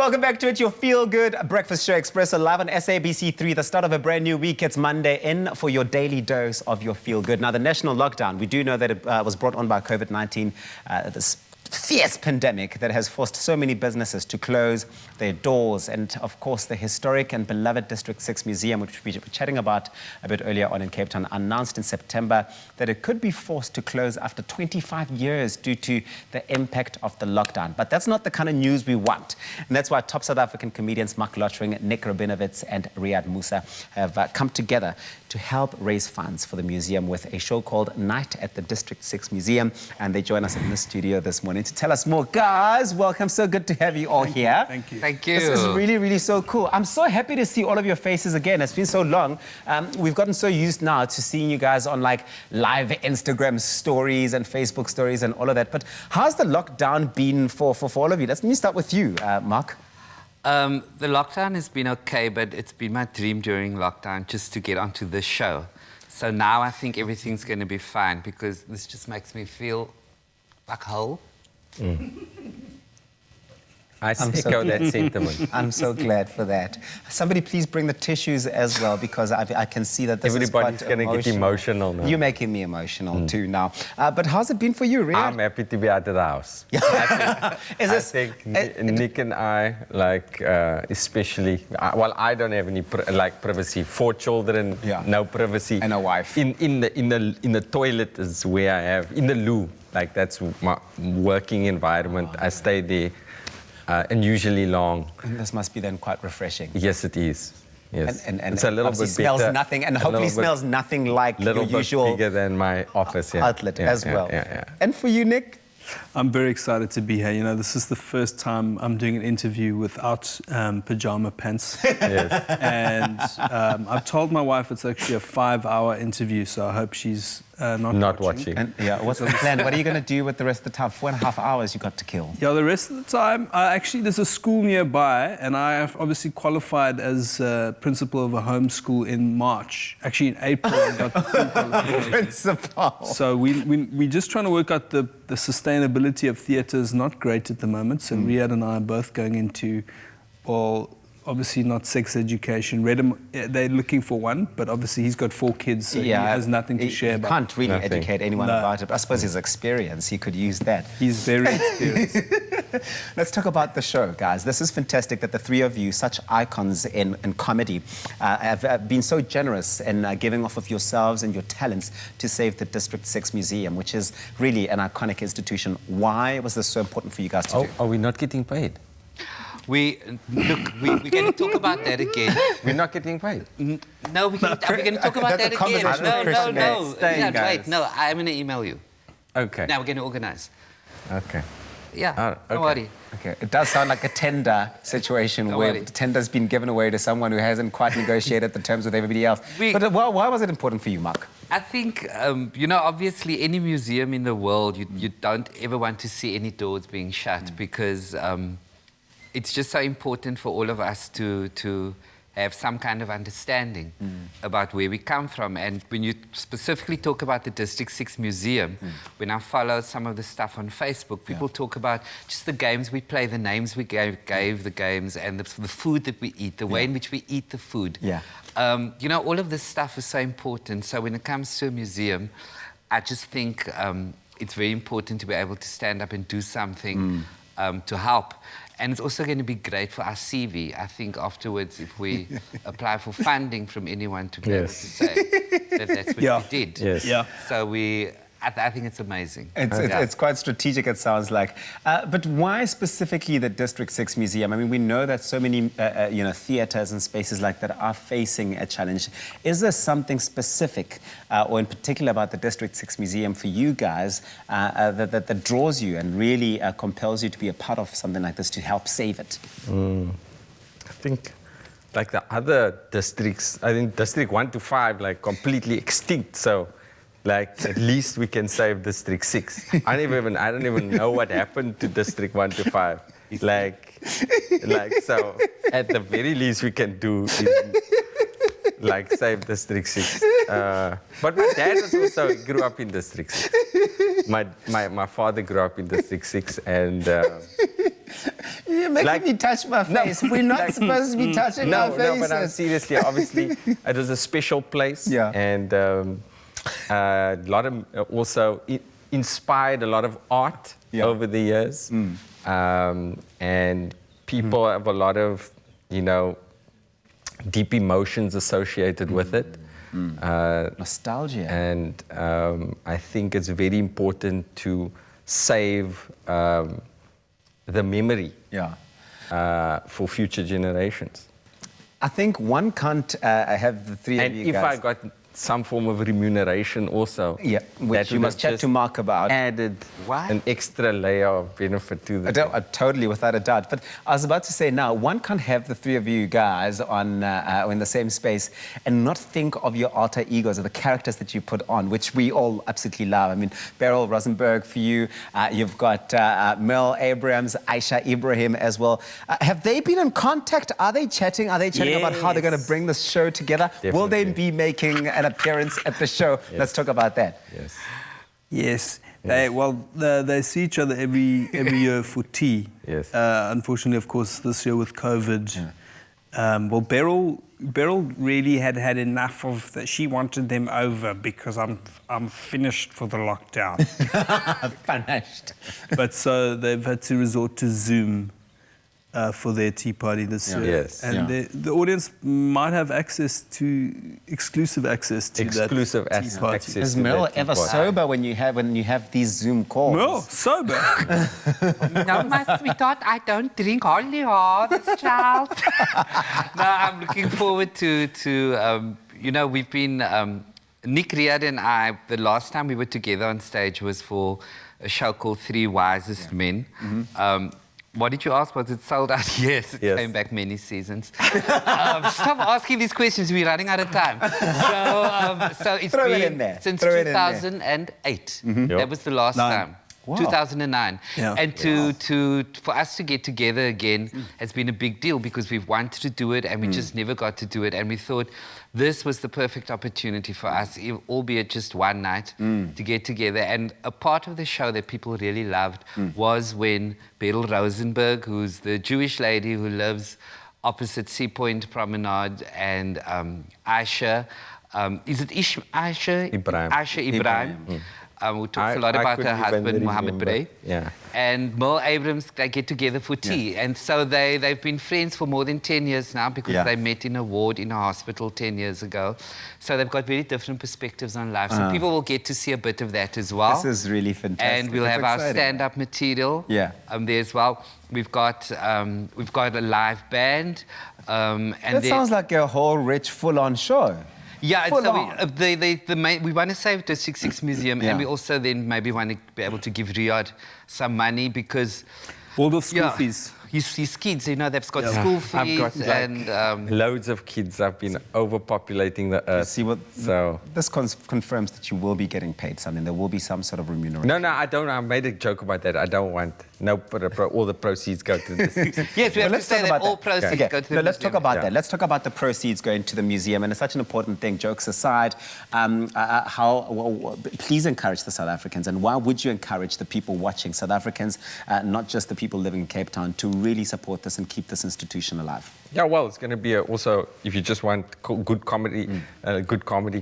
Welcome back to it, your feel-good breakfast show, Expresso, live on SABC3, the start of a brand new week. It's Monday, in for your daily dose of your feel-good. Now, the national lockdown, we do know that it was brought on by COVID-19, this fierce pandemic that has forced so many businesses to close their doors. And of course, the historic and beloved District 6 Museum, which we were chatting about a bit earlier on in Cape Town, announced in September that it could be forced to close after 25 years due to the impact of the lockdown. But that's not the kind of news we want. And that's why top South African comedians Mark Lottering, Nick Rabinowitz and Riyad Musa have come together to help raise funds for the museum with a show called Night at the District 6 Museum. And they join us in the studio this morning to tell us more. Guys, welcome. So good to have you all here. Thank you. Thank you. This is really, really so cool. I'm so happy to see all of your faces again. It's been so long. We've gotten so used now to seeing you guys on like live Instagram stories and Facebook stories and all of that. But how's the lockdown been for all of you? Let me start with you, Mark. The lockdown has been okay, but it's been my dream during lockdown just to get onto this show. So now I think everything's going to be fine because this just makes me feel like whole. I echo that sentiment. I'm so glad for that. Somebody please bring the tissues as well, because I can see that this Everybody's is going to get emotional now. You're making me emotional too now. But how's it been for you, Riyad? I'm happy to be out of the house. I think Nick and I, like, especially, well, I don't have any privacy. 4 children, no privacy. And a wife. In the toilet is where I have, in the loo, like that's my working environment. I stay there. And usually long. And this must be then quite refreshing. Yes, it is. Yes. And it's a little bit smells better, nothing, and hopefully smells nothing like your usual. Little bit bigger than my office outlet as well. Yeah. And for you, Nick? I'm very excited to be here. You know, this is the first time I'm doing an interview without pajama pants. Yes. And I've told my wife it's actually a 5-hour interview, so I hope she's not watching. And, what's the plan? What are you going to do with the rest of the time? 4.5 hours you got to kill. Yeah, the rest of the time, actually, there's a school nearby, and I have obviously qualified as principal of a home school in March. Actually, in April, I got the full qualification. Principal. So we're just trying to work out the sustainability of theatre is not great at the moment. So Riyad and I are both going into, well, obviously not sex education. They're looking for one, but obviously he's got 4 kids, so he has nothing to share about. He can't really educate anyone about it. But I suppose his experience, he could use that. He's very experienced. Let's talk about the show, guys. This is fantastic that the 3 of you, such icons in comedy, have been so generous in giving off of yourselves and your talents to save the District 6 Museum, which is really an iconic institution. Why was this so important for you guys to do? Are we not getting paid? We're going to talk about that again. We're not getting paid? No, we're going to talk about that again. No. Wait, no, I'm going to email you. Okay. Now we're going to organize. Okay. Yeah, okay. Don't worry. Okay, it does sound like a tender situation where the tender's been given away to someone who hasn't quite negotiated the terms with everybody else. But why was it important for you, Mark? I think, you know, obviously any museum in the world, you don't ever want to see any doors being shut because it's just so important for all of us to have some kind of understanding about where we come from. And when you specifically talk about the District 6 Museum, when I follow some of the stuff on Facebook, people talk about just the games we play, the names we gave the games, and the food that we eat, the way in which we eat the food. Yeah. You know, all of this stuff is so important. So when it comes to a museum, I just think it's very important to be able to stand up and do something to help. And it's also going to be great for our CV. I think afterwards, if we apply for funding from anyone to be able to say that that's what we did. Yes. Yeah. So I think it's amazing. It's quite strategic, it sounds like. But why specifically the District 6 Museum? I mean, we know that so many theatres and spaces like that are facing a challenge. Is there something specific, or in particular about the District 6 Museum for you guys that draws you and really compels you to be a part of something like this to help save it? I think, like the other districts, I think District 1 to 5, like completely extinct, so like, at least we can save District 6. I don't even know what happened to District 1 to 5. Like, so at the very least we can do is, like, save District 6. But my dad was also grew up in District 6. My father grew up in District 6, and You're making me touch my face. We're not supposed to be touching our faces. No, but seriously, obviously, it was a special place. Yeah. And a lot of, also inspired a lot of art over the years. And people have a lot of, deep emotions associated with it. Nostalgia. And I think it's very important to save the memory for future generations. I think one can't have the three of you And if guys. I got some form of remuneration also, Yeah, which that you would must have chat to just Mark about. added an extra layer of benefit to the Totally, without a doubt. But I was about to say now, one can't have the three of you guys on in the same space and not think of your alter egos or the characters that you put on, which we all absolutely love. I mean, Beryl Rosenberg for you. You've got Mel Abrams, Aisha Ibrahim as well. Have they been in contact? Are they chatting? Are they chatting about how they're going to bring this show together? Definitely. Will they be making an appearance at the show? Yes. Let's talk about that. Yes. Yes. They see each other every year for tea. Yes. Unfortunately, of course, this year with COVID. Well, Beryl really had enough of that. She wanted them over because I'm finished for the lockdown. Finished. But so they've had to resort to Zoom for their tea party this year. Yes. And the audience might have exclusive access to that tea party. access. Is to Mel that tea ever party. sober when you have these Zoom calls? Well, sober. No, my sweetheart, I don't drink hardly hard, child. No, I'm looking forward to we've been, Nick Riad and I, the last time we were together on stage was for a show called Three Wisest Men. What did you ask? Was it sold out? Yes, it came back many seasons. Stop asking these questions. We're running out of time. So it's Throw it been in there. since Throw it in there. 2008. That was the last time. Wow. 2009. Yeah. And for us to get together again has been a big deal because we've wanted to do it and we just never got to do it. And we thought this was the perfect opportunity for us, albeit just one night, to get together. And a part of the show that people really loved was when Beryl Rosenberg, who's the Jewish lady who lives opposite Sea Point Promenade, and Aisha, is it Aisha? Ibrahim. Aisha Ibrahim. Who talks a lot I about her couldn't even husband, Mohammed remember. Bray. Yeah. And Mel Abrams, they get together for tea. And so they've been friends for more than 10 years now because they met in a ward in a hospital 10 years ago. So they've got very different perspectives on life. So people will get to see a bit of that as well. This is really fantastic. And we'll have our stand-up material there as well. We've got a live band. That sounds like a whole rich, full-on show. Yeah, Full so on. we want to save District 6 Museum and we also then maybe want to be able to give Riyadh some money because... All the school fees. His kids, they've got school fees I've got and... loads of kids. I've been overpopulating the earth. See what? So This confirms that you will be getting paid something. There will be some sort of remuneration. no, I don't. I made a joke about that. I don't want all the proceeds go to this. Yes, we have to let's say talk that about all that. proceeds Okay. go to the No, let's talk museum. about that. Let's talk about the proceeds going to the museum, and it's such an important thing. Jokes aside, please encourage the South Africans, and why would you encourage the people watching, South Africans, not just the people living in Cape Town, to really support this and keep this institution alive? Yeah, well, it's going to be also, if you just want good comedy,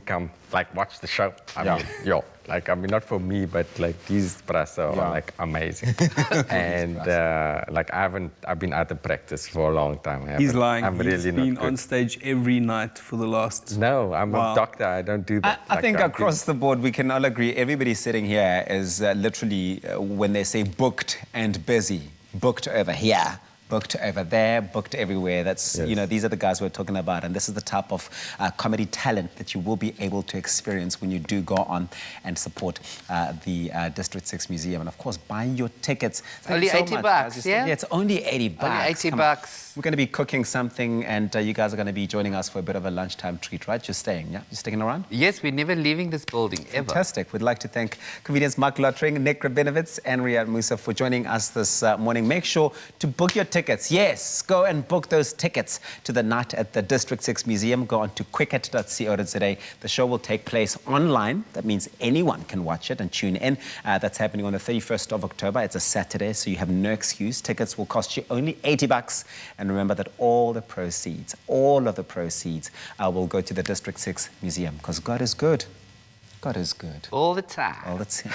come, watch the show. I mean, not for me, but these brass are amazing. And I've been out of practice for a long time. He's lying. I'm He's really been not good. on stage every night for the last... No, I'm a doctor. I don't do that. I think across the board, we can all agree, everybody sitting here is literally, when they say booked and busy, booked over here, booked over there, booked everywhere. That's, these are the guys we're talking about. And this is the type of comedy talent that you will be able to experience when you do go on and support the District 6 Museum. And of course, buy your tickets. Thank Only you so 80 much, bucks, guys. yeah? Yeah, it's only 80 bucks. Only 80 Come on. bucks. We're going to be cooking something, and you guys are going to be joining us for a bit of a lunchtime treat, right? You're staying, yeah? You're sticking around? Yes, we're never leaving this building, ever. Fantastic. We'd like to thank comedians Mark Lottering, Nick Rabinovitz, and Riyad Musa for joining us this morning. Make sure to book your tickets. Yes, go and book those tickets to the night at the District 6 Museum. Go on to quicket.co.za. The show will take place online. That means anyone can watch it and tune in. That's happening on the 31st of October. It's a Saturday, so you have no excuse. Tickets will cost you only $80. And remember that all of the proceeds will go to the District 6 Museum, because God is good. God is good. All the time. All the time.